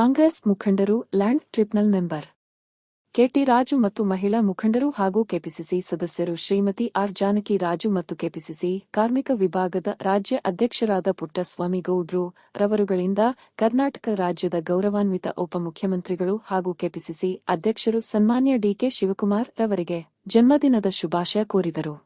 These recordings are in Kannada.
ಕಾಂಗ್ರೆಸ್ ಮುಖಂಡರು, land tribunal member K T Raju ಮತ್ತು ಮಹಿಳಾ ಮುಖಂಡರು ಹಾಗೂ ಕೆಪಿಸಿಸಿ ಸದಸ್ಯರು ಶ್ರೀಮತಿ ಆರ್ ಜಾನಕಿ ರಾಜು ಮತ್ತು ಕೆಪಿಸಿಸಿ ಕಾರ್ಮಿಕ ವಿಭಾಗದ ರಾಜ್ಯ ಅಧ್ಯಕ್ಷರಾದ ಪುಟ್ಟಸ್ವಾಮಿ ಗೌಡ್ರು ರವರುಗಳಿಂದ ಕರ್ನಾಟಕ ರಾಜ್ಯದ ಗೌರವಾನ್ವಿತ ಉಪಮುಖ್ಯಮಂತ್ರಿಗಳು ಹಾಗೂ ಕೆಪಿಸಿಸಿ ಅಧ್ಯಕ್ಷರು ಸನ್ಮಾನ್ಯ ಡಿಕೆ ಶಿವಕುಮಾರ್ ರವರಿಗೆ ಜನ್ಮದಿನದ ಶುಭಾಶಯ ಕೋರಿದರು.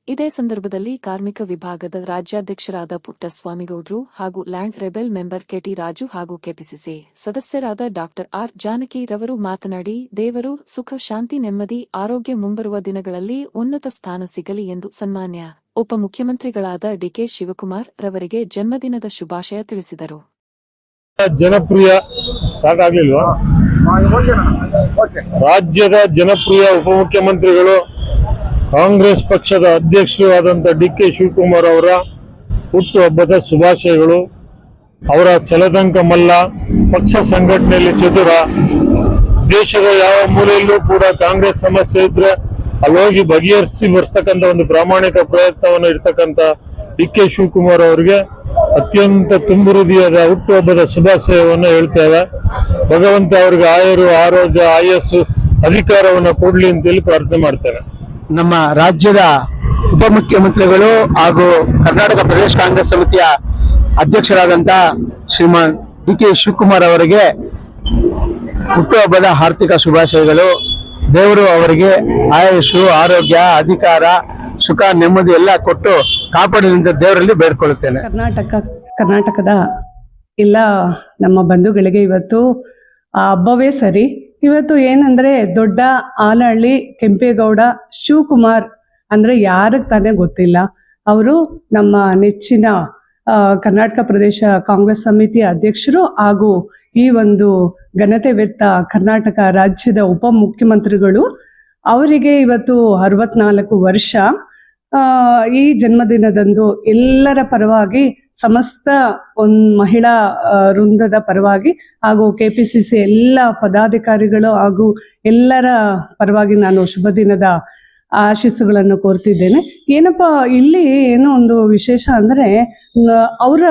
ಇದೇ ಸಂದರ್ಭದಲ್ಲಿ ಕಾರ್ಮಿಕ ವಿಭಾಗದ ರಾಜ್ಯಾಧ್ಯಕ್ಷರಾದ ಪುಟ್ಟಸ್ವಾಮಿಗೌಡ್ರು ಹಾಗೂ land rebel member K T Raju ಹಾಗೂ ಕೆಪಿಸಿಸಿ ಸದಸ್ಯರಾದ ಡಾ ಆರ್ ಜಾನಕಿ ರವರು ಮಾತನಾಡಿ, ದೇವರು ಸುಖ ಶಾಂತಿ ನೆಮ್ಮದಿ ಆರೋಗ್ಯ ಮುಂಬರುವ ದಿನಗಳಲ್ಲಿ ಉನ್ನತ ಸ್ಥಾನ ಸಿಗಲಿ ಎಂದು ಸನ್ಮಾನ್ಯ ಉಪಮುಖ್ಯಮಂತ್ರಿಗಳಾದ ಡಿಕೆ ಶಿವಕುಮಾರ್ ರವರಿಗೆ ಜನ್ಮದಿನದ ಶುಭಾಶಯ ತಿಳಿಸಿದರು. ಜನಪ್ರಿಯ ರಾಜ್ಯದ ಜನಪ್ರಿಯ ಉಪಮುಖ್ಯಮಂತ್ರಿಗಳು ಕಾಂಗ್ರೆಸ್ ಪಕ್ಷದ ಅಧ್ಯಕ್ಷರು ಆದಂತ ಡಿಕೆ ಶಿವಕುಮಾರ್ ಅವರ ಹುಟ್ಟುಹಬ್ಬದ ಶುಭಾಶಯಗಳು. ಅವರ ಛಲದಂಕ ಮಲ್ಲ, ಪಕ್ಷ ಸಂಘಟನೆಯಲ್ಲಿ ಚತುರ, ದೇಶದ ಯಾವ ಮೂಲೆಯಲ್ಲೂ ಕೂಡ ಕಾಂಗ್ರೆಸ್ ಸಮಸ್ಯೆ ಇದ್ರೆ ಅಲ್ಲಿ ಹೋಗಿ ಬಗೆಹರಿಸಿ ಬರ್ತಕ್ಕಂಥ ಒಂದು ಪ್ರಾಮಾಣಿಕ ಪ್ರಯತ್ನವನ್ನು ಇರ್ತಕ್ಕಂಥ ಡಿಕೆ ಶಿವಕುಮಾರ್ ಅವರಿಗೆ ಅತ್ಯಂತ ತುಂಬು ಹೃದಯದ ಹುಟ್ಟುಹಬ್ಬದ ಶುಭಾಶಯವನ್ನು ಹೇಳ್ತೇವೆ. ಭಗವಂತ ಅವರಿಗೆ ಆಯುರು ಆರೋಗ್ಯ ಆಯಸ್ಸು ಅಧಿಕಾರವನ್ನು ಕೊಡ್ಲಿ ಅಂತೇಳಿ ಪ್ರಾರ್ಥನೆ ಮಾಡ್ತೇನೆ. ನಮ್ಮ ರಾಜ್ಯದ ಉಪಮುಖ್ಯಮಂತ್ರಿಗಳು ಹಾಗೂ ಕರ್ನಾಟಕ ಪ್ರದೇಶ ಕಾಂಗ್ರೆಸ್ ಸಮಿತಿಯ ಅಧ್ಯಕ್ಷರಾದಂತ ಶ್ರೀಮಾನ್ ಡಿಕೆ ಶಿವಕುಮಾರ್ ಅವರಿಗೆ ಹುಟ್ಟುಹಬ್ಬದ ಹಾರ್ದಿಕ ಶುಭಾಶಯಗಳು. ದೇವರು ಅವರಿಗೆ ಆಯುಷು ಆರೋಗ್ಯ ಅಧಿಕಾರ ಸುಖ ನೆಮ್ಮದಿ ಎಲ್ಲ ಕೊಟ್ಟು ಕಾಪಾಡಲಿಂದ ದೇವರಲ್ಲಿ ಬೇಡ್ಕೊಳ್ಳುತ್ತೇನೆ. ಕರ್ನಾಟಕದ ಎಲ್ಲ ನಮ್ಮ ಬಂಧುಗಳಿಗೆ ಇವತ್ತು ಆ ಹಬ್ಬವೇ ಸರಿ. ಇವತ್ತು ಏನಂದ್ರೆ ದೊಡ್ಡ ಆಲಹಳ್ಳಿ ಕೆಂಪೇಗೌಡ ಶಿವಕುಮಾರ್ ಅಂದ್ರೆ ಯಾರಿಗೆ ತಾನೇ ಗೊತ್ತಿಲ್ಲ. ಅವರು ನಮ್ಮ ನೆಚ್ಚಿನ ಕರ್ನಾಟಕ ಪ್ರದೇಶ ಕಾಂಗ್ರೆಸ್ ಸಮಿತಿ ಅಧ್ಯಕ್ಷರು ಹಾಗೂ ಈ ಒಂದು ಘನತೆವೆತ್ತ ಕರ್ನಾಟಕ ರಾಜ್ಯದ ಉಪಮುಖ್ಯಮಂತ್ರಿಗಳು. ಅವರಿಗೆ ಇವತ್ತು 64 ವರ್ಷ. ಈ ಜನ್ಮದಿನದಂದು ಎಲ್ಲರ ಪರವಾಗಿ ಸಮಸ್ತ ಮಹಿಳಾ ವೃಂದದ ಪರವಾಗಿ ಹಾಗೂ ಕೆಪಿಸಿಸಿ ಎಲ್ಲ ಪದಾಧಿಕಾರಿಗಳು ಹಾಗೂ ಎಲ್ಲರ ಪರವಾಗಿ ನಾನು ಶುಭ ದಿನದ ಆಶೀಸ್ಸುಗಳನ್ನು ಕೋರ್ತಿದ್ದೇನೆ. ಏನಪ್ಪಾ ಇಲ್ಲಿ ಏನೋ ಒಂದು ವಿಶೇಷ ಅಂದ್ರೆ ಅವರ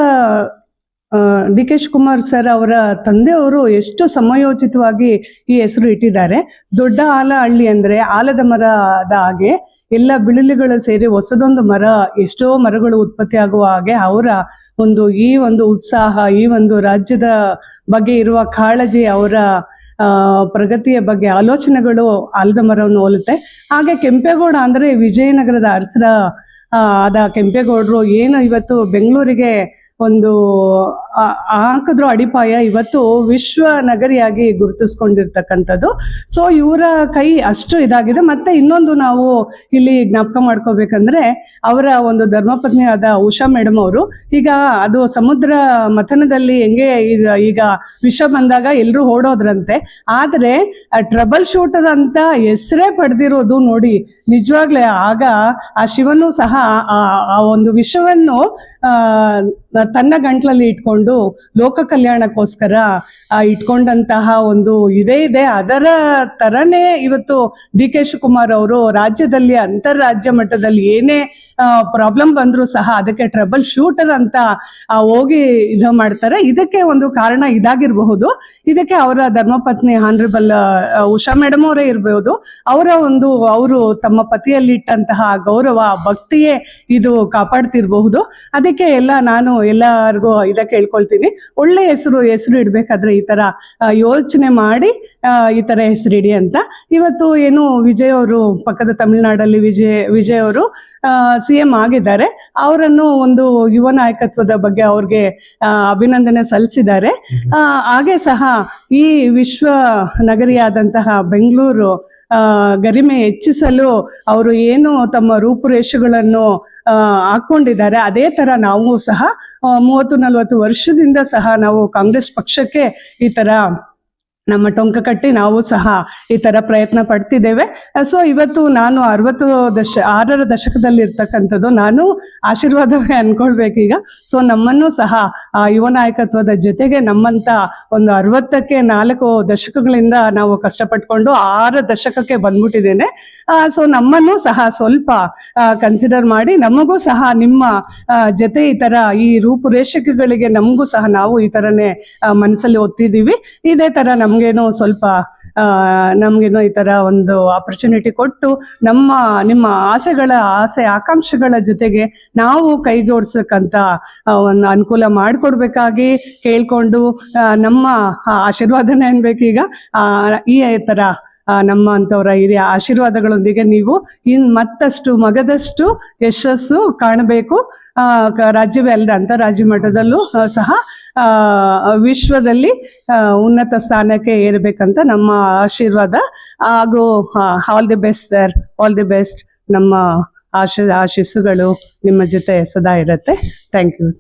ಡಿ ಕೆ ಶಿವಕುಮಾರ್ ಸರ್ ಅವರ ತಂದೆಯವರು ಎಷ್ಟು ಸಮಯೋಚಿತವಾಗಿ ಈ ಹೆಸರು ಇಟ್ಟಿದ್ದಾರೆ. ದೊಡ್ಡ ಆಲಹಳ್ಳಿ ಅಂದ್ರೆ ಆಲದ ಮರದ ಹಾಗೆ ಎಲ್ಲ ಬಿಳಿಲಿಗಳು ಸೇರಿ ಹೊಸದೊಂದು ಮರ, ಎಷ್ಟೋ ಮರಗಳು ಉತ್ಪತ್ತಿ ಆಗುವ ಹಾಗೆ ಅವರ ಈ ಒಂದು ಉತ್ಸಾಹ, ಈ ಒಂದು ರಾಜ್ಯದ ಬಗ್ಗೆ ಇರುವ ಕಾಳಜಿ, ಅವರ ಪ್ರಗತಿಯ ಬಗ್ಗೆ ಆಲೋಚನೆಗಳು ಆಲದ ಮರವನ್ನು ಹೋಲುತ್ತೆ. ಹಾಗೆ ಕೆಂಪೇಗೌಡ ಅಂದ್ರೆ ವಿಜಯನಗರದ ಅರಸರ ಆದ ಕೆಂಪೇಗೌಡರು ಏನು ಇವತ್ತು ಬೆಂಗಳೂರಿಗೆ ಒಂದು ಹಾಕಿದ್ರು ಅಡಿಪಾಯ, ಇವತ್ತು ವಿಶ್ವ ನಗರಿಯಾಗಿ ಗುರುತಿಸ್ಕೊಂಡಿರ್ತಕ್ಕಂಥದ್ದು. ಸೊ ಇವರ ಕೈ ಅಷ್ಟು ಇದಾಗಿದೆ. ಮತ್ತೆ ಇನ್ನೊಂದು ನಾವು ಇಲ್ಲಿ ಜ್ಞಾಪಕ ಮಾಡ್ಕೋಬೇಕಂದ್ರೆ ಅವರ ಒಂದು ಧರ್ಮಪತ್ನಿ ಆದ ಉಷಾ ಮೇಡಮ್ ಅವರು ಈಗ ಅದು ಸಮುದ್ರ ಮಥನದಲ್ಲಿ ಹೆಂಗೆ ಈಗ ವಿಷ ಬಂದಾಗ ಎಲ್ಲರೂ ಓಡೋದ್ರಂತೆ, ಆದ್ರೆ ಟ್ರಬಲ್ ಶೂಟರ್ ಅಂತ ಹೆಸರೇ ಪಡೆದಿರೋದು ನೋಡಿ ನಿಜವಾಗ್ಲೇ. ಆಗ ಆ ಶಿವನು ಸಹ ಆ ಒಂದು ವಿಷವನ್ನು ತನ್ನ ಗಂಟ್ಲಲ್ಲಿ ಇಟ್ಕೊಂಡು ಲೋಕ ಕಲ್ಯಾಣಕ್ಕೋಸ್ಕರ ಇಟ್ಕೊಂಡಂತಹ ಒಂದು ಇದೆ. ಅದರ ತರನೇ ಇವತ್ತು ಡಿ ಕೆ ಶಿವಕುಮಾರ್ ಅವರು ರಾಜ್ಯದಲ್ಲಿ ಅಂತಾರಾಜ್ಯ ಮಟ್ಟದಲ್ಲಿ ಏನೇ ಪ್ರಾಬ್ಲಮ್ ಬಂದ್ರು ಸಹ ಅದಕ್ಕೆ ಟ್ರಬಲ್ ಶೂಟರ್ ಅಂತ ಹೋಗಿ ಇದು ಮಾಡ್ತಾರೆ. ಇದಕ್ಕೆ ಒಂದು ಕಾರಣ ಇದಾಗಿರಬಹುದು. ಇದಕ್ಕೆ ಅವರ ಧರ್ಮಪತ್ನಿ ಹಾನರಬಲ್ ಉಷಾ ಮೇಡಮ್ ಅವರೇ ಇರಬಹುದು. ಅವರು ತಮ್ಮ ಪತಿಯಲ್ಲಿ ಇಟ್ಟಂತಹ ಗೌರವ ಭಕ್ತಿಯೇ ಇದು ಕಾಪಾಡ್ತಿರ್ಬಹುದು. ಅದಕ್ಕೆ ನಾನು ಎಲ್ಲರಿಗೂ ಇದಕ್ಕೆ ಹೇಳ್ಕೊಳ್ತೀನಿ, ಒಳ್ಳೆ ಹೆಸರು ಇಡ್ಬೇಕಾದ್ರೆ ಈ ತರ ಯೋಚನೆ ಮಾಡಿ ಈ ತರ ಹೆಸರಿಡಿ ಅಂತ. ಇವತ್ತು ಏನು ವಿಜಯ್ ಅವರು ಪಕ್ಕದ ತಮಿಳುನಾಡಲ್ಲಿ ವಿಜಯ್ ಅವರು CM ಆಗಿದ್ದಾರೆ. ಅವರನ್ನು ಒಂದು ಯುವ ನಾಯಕತ್ವದ ಬಗ್ಗೆ ಅವ್ರಿಗೆ ಅಭಿನಂದನೆ ಸಲ್ಲಿಸಿದ್ದಾರೆ. ಹಾಗೆ ಸಹ ಈ ವಿಶ್ವ ನಗರಿಯಾದಂತಹ ಬೆಂಗಳೂರು ಗರಿಮೆ ಹೆಚ್ಚಿಸಲು ಅವರು ಏನು ತಮ್ಮ ರೂಪುರೇಷೆಗಳನ್ನು ಹಾಕೊಂಡಿದ್ದಾರೆ, ಅದೇ ತರ ನಾವು ಸಹ 30-40 ವರ್ಷದಿಂದ ಸಹ ನಾವು ಕಾಂಗ್ರೆಸ್ ಪಕ್ಷಕ್ಕೆ ಈ ತರ ನಮ್ಮ ಟೊಂಕ ಕಟ್ಟಿ ನಾವು ಸಹ ಈ ತರ ಪ್ರಯತ್ನ ಪಡ್ತಿದ್ದೇವೆ. ಸೊ ಇವತ್ತು ನಾನು 6ರ ದಶಕದಲ್ಲಿ ಇರ್ತಕ್ಕಂಥದ್ದು, ನಾನು ಆಶೀರ್ವಾದವೇ ಅನ್ಕೊಳ್ಬೇಕೀಗ. ಸೊ ನಮ್ಮನ್ನು ಸಹ ಯುವ ನಾಯಕತ್ವದ ಜೊತೆಗೆ ನಮ್ಮಂತ ಒಂದು 60ಕ್ಕೆ 4 ದಶಕಗಳಿಂದ ನಾವು ಕಷ್ಟಪಟ್ಕೊಂಡು 6 ದಶಕಕ್ಕೆ ಬಂದ್ಬಿಟ್ಟಿದ್ದೇನೆ. ಸೊ ನಮ್ಮನ್ನು ಸಹ ಸ್ವಲ್ಪ ಕನ್ಸಿಡರ್ ಮಾಡಿ, ನಮಗೂ ಸಹ ನಿಮ್ಮ ಜೊತೆ ಈ ತರ ಈ ರೂಪುರೇಷೆಗಳಿಗೆ ನಮಗೂ ಸಹ ನಾವು ಈ ತರನೇ ಮನಸ್ಸಲ್ಲಿ ಒತ್ತಿದ್ದೀವಿ. ಇದೇ ತರ ನಮ್ಗೇನೋ ಸ್ವಲ್ಪ ನಮ್ಗೇನೋ ಈ ತರ ಒಂದು ಆಪರ್ಚುನಿಟಿ ಕೊಟ್ಟು ನಿಮ್ಮ ಆಸೆ ಆಕಾಂಕ್ಷೆಗಳ ಜೊತೆಗೆ ನಾವು ಕೈ ಜೋಡಿಸಕ್ಕಂತ ಒಂದು ಅನುಕೂಲ ಮಾಡಿಕೊಡ್ಬೇಕಾಗಿ ಕೇಳ್ಕೊಂಡು, ನಮ್ಮ ಆಶೀರ್ವಾದನೆ ಅನ್ಬೇಕೀಗ. ಈ ತರ ನಮ್ಮಂಥವರ ಹಿರಿಯ ಆಶೀರ್ವಾದಗಳೊಂದಿಗೆ ನೀವು ಮತ್ತಷ್ಟು ಮಗದಷ್ಟು ಯಶಸ್ಸು ಕಾಣಬೇಕು. ರಾಜ್ಯವೇ ಅಲ್ಲದೆ ಅಂತಾರಾಜ್ಯ ಮಟ್ಟದಲ್ಲೂ ಸಹ ವಿಶ್ವದಲ್ಲಿ ಉನ್ನತ ಸ್ಥಾನಕ್ಕೆ ಏರಬೇಕಂತ ನಮ್ಮ ಆಶೀರ್ವಾದ. ಹಾಗೂ all the best sir, all the best. ನಮ್ಮ ಆಶೀಸ್ಸುಗಳು ನಿಮ್ಮ ಜೊತೆ ಸದಾ ಇರುತ್ತೆ. Thank you.